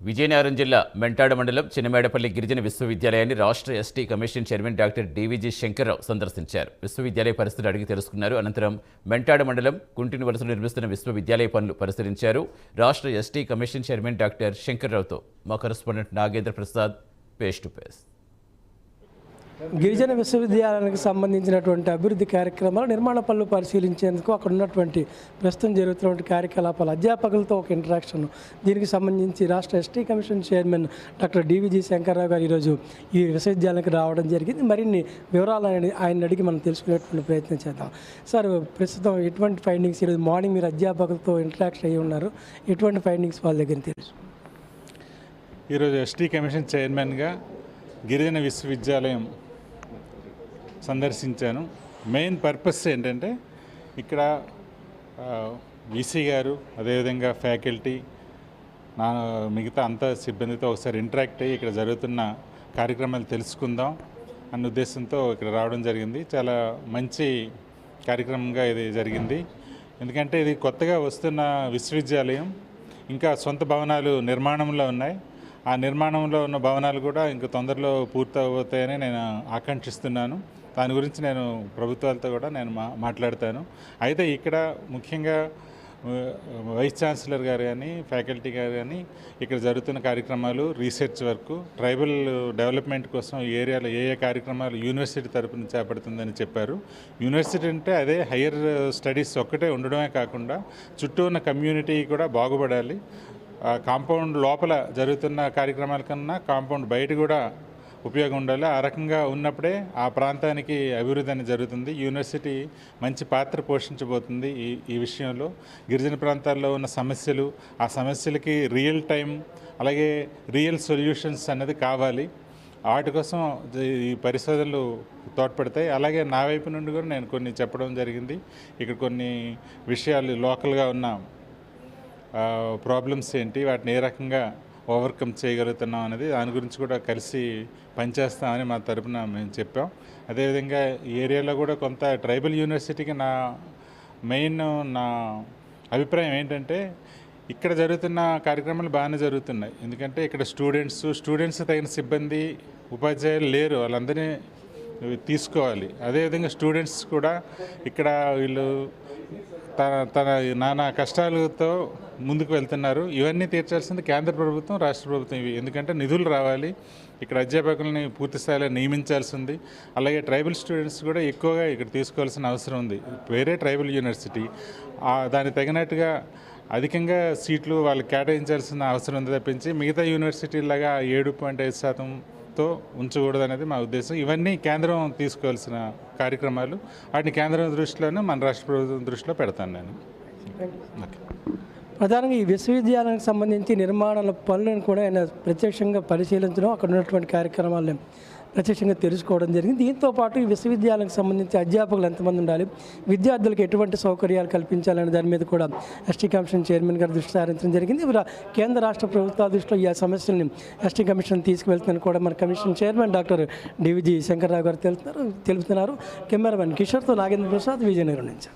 విజయనగరం జిల్లా మెంటాడ మండలం చిన్నమేడపల్లి గిరిజన విశ్వవిద్యాలయాన్ని రాష్ట్ర ST commission chairman doctor డివిజి Shankarrao సందర్శించారు. విశ్వవిద్యాలయ పరిస్థితులు అడిగి తెలుసుకున్నారు. అనంతరం మెంటాడ మండలం కుంటిని వలసలో నిర్మిస్తున్న విశ్వవిద్యాలయ పనులు పరిశీలించారు. రాష్ట్ర ఎస్టీ కమిషన్ చైర్మన్ డాక్టర్ శంకర్రావుతో మా correspondent Nagendra Prasad face to face. గిరిజన విశ్వవిద్యాలయానికి సంబంధించినటువంటి అభివృద్ధి కార్యక్రమాలు నిర్మాణ పనులు పరిశీలించేందుకు అక్కడ ఉన్నటువంటి ప్రస్తుతం జరుగుతున్నటువంటి కార్యకలాపాలు, అధ్యాపకులతో ఒక ఇంటరాక్షన్, దీనికి సంబంధించి రాష్ట్ర ST commission chairman doctor డివిజి Shankarrao గారు ఈరోజు ఈ విశ్వవిద్యాలయానికి రావడం జరిగింది. మరిన్ని వివరాలు ఆయన అడిగి మనం తెలుసుకునేటువంటి ప్రయత్నం చేద్దాం. సార్, ప్రస్తుతం ఎటువంటి ఫైండింగ్స్ ఈరోజు మార్నింగ్ మీరు అధ్యాపకులతో ఇంటరాక్షన్ అయ్యి ఉన్నారు, ఎటువంటి ఫైండింగ్స్ వాళ్ళ దగ్గర తెలుసు? ఈరోజు ఎస్టీ కమిషన్ చైర్మన్గా గిరిజన విశ్వవిద్యాలయం సందర్శించాను. మెయిన్ పర్పస్ ఏంటంటే ఇక్కడ వీసీ గారు, అదేవిధంగా ఫ్యాకల్టీ, మిగతా అంతా సిబ్బందితో ఒకసారి ఇంటరాక్ట్ అయ్యి ఇక్కడ జరుగుతున్న కార్యక్రమాలు తెలుసుకుందాం అన్న ఉద్దేశంతో ఇక్కడ రావడం జరిగింది. చాలా మంచి కార్యక్రమంగా ఇది జరిగింది. ఎందుకంటే ఇది కొత్తగా వస్తున్న విశ్వవిద్యాలయం, ఇంకా సొంత భవనాలు నిర్మాణంలో ఉన్నాయి. ఆ నిర్మాణంలో ఉన్న భవనాలు కూడా ఇంకా తొందరలో పూర్తవుతాయని నేను ఆకాంక్షిస్తున్నాను. దాని గురించి నేను ప్రభుత్వాలతో కూడా నేను మాట్లాడతాను. అయితే ఇక్కడ ముఖ్యంగా వైస్ ఛాన్సలర్ గారు కానీ, ఫ్యాకల్టీ గారు కానీ ఇక్కడ జరుగుతున్న కార్యక్రమాలు, రీసెర్చ్ వర్క్, ట్రైబల్ డెవలప్మెంట్ కోసం ఈ ఏరియాలో ఏ కార్యక్రమాలు యూనివర్సిటీ తరపున చేపడుతుందని చెప్పారు. యూనివర్సిటీ అంటే అదే హయ్యర్ స్టడీస్ ఒక్కటే ఉండడమే కాకుండా చుట్టూ ఉన్న కమ్యూనిటీ కూడా బాగుపడాలి. కాంపౌండ్ లోపల జరుగుతున్న కార్యక్రమాల కన్నా కాంపౌండ్ బయట కూడా ఉపయోగం ఉండాలి. ఆ రకంగా ఉన్నప్పుడే ఆ ప్రాంతానికి అభివృద్ధి అనేది జరుగుతుంది. యూనివర్సిటీ మంచి పాత్ర పోషించబోతుంది ఈ విషయంలో. గిరిజన ప్రాంతాల్లో ఉన్న సమస్యలు, ఆ సమస్యలకి రియల్ టైం, అలాగే రియల్ సొల్యూషన్స్ అనేది కావాలి. వాటి కోసం ఈ పరిశోధనలు తోడ్పడతాయి. అలాగే నా వైపు నుండి కూడా నేను కొన్ని చెప్పడం జరిగింది. ఇక్కడ కొన్ని విషయాలు లోకల్గా ఉన్న ప్రాబ్లమ్స్ ఏంటి, వాటిని ఏ రకంగా ఓవర్కమ్ చేయగలుగుతున్నాం అనేది దాని గురించి కూడా కలిసి పనిచేస్తామని మా తరపున మేము చెప్పాం. అదేవిధంగా ఈ ఏరియాలో కూడా కొంత ట్రైబల్ యూనివర్సిటీకి నా అభిప్రాయం ఏంటంటే ఇక్కడ జరుగుతున్న కార్యక్రమాలు బాగానే జరుగుతున్నాయి. ఎందుకంటే ఇక్కడ స్టూడెంట్స్ తగిన సిబ్బంది, ఉపాధ్యాయులు లేరు, వాళ్ళందరినీ తీసుకోవాలి. అదేవిధంగా స్టూడెంట్స్ కూడా ఇక్కడ వీళ్ళు తన నానా కష్టాలతో ముందుకు వెళ్తున్నారు. ఇవన్నీ తీర్చాల్సింది కేంద్ర ప్రభుత్వం, రాష్ట్ర ప్రభుత్వం. ఇవి ఎందుకంటే నిధులు రావాలి, ఇక్కడ అధ్యాపకులని పూర్తి స్థాయిలో నియమించాల్సింది. అలాగే ట్రైబల్ స్టూడెంట్స్ కూడా ఎక్కువగా ఇక్కడ తీసుకోవాల్సిన అవసరం ఉంది. వేరే ట్రైబల్ యూనివర్సిటీ దానికి తగినట్టుగా అధికంగా సీట్లు వాళ్ళకి కేటాయించాల్సిన అవసరం ఉంది తప్పించి మిగతా యూనివర్సిటీలాగా 7.5%తో ఉంచకూడదు అనేది మా ఉద్దేశం. ఇవన్నీ కేంద్రం తీసుకోవాల్సిన కార్యక్రమాలు. వాటిని కేంద్రం దృష్టిలోనే మన రాష్ట్ర ప్రభుత్వం దృష్టిలో పెడతాను నేను. ప్రధానంగా ఈ విశ్వవిద్యాలయానికి సంబంధించి నిర్మాణాల పనులను కూడా ఆయన ప్రత్యక్షంగా పరిశీలించడం, అక్కడ ఉన్నటువంటి కార్యక్రమాలను ప్రత్యక్షంగా తెలుసుకోవడం జరిగింది. దీంతో పాటు ఈ విశ్వవిద్యాలయానికి సంబంధించి అధ్యాపకులు ఎంతమంది ఉండాలి, విద్యార్థులకు ఎటువంటి సౌకర్యాలు కల్పించాలనే దాని మీద కూడా ఎస్టీ కమిషన్ చైర్మన్ గారు దృష్టి సారించడం జరిగింది. కేంద్ర రాష్ట్ర ప్రభుత్వాల దృష్టిలో ఈ సమస్యల్ని ఎస్టీ కమిషన్ తీసుకువెళ్తుందని కూడా మన కమిషన్ చైర్మన్ డాక్టర్ డివిజి శంకర్రావు గారు తెలుపుతున్నారు. కెమెరామెన్ కిషోర్తో నాగేంద్ర ప్రసాద్, విజయనగరం నుంచి.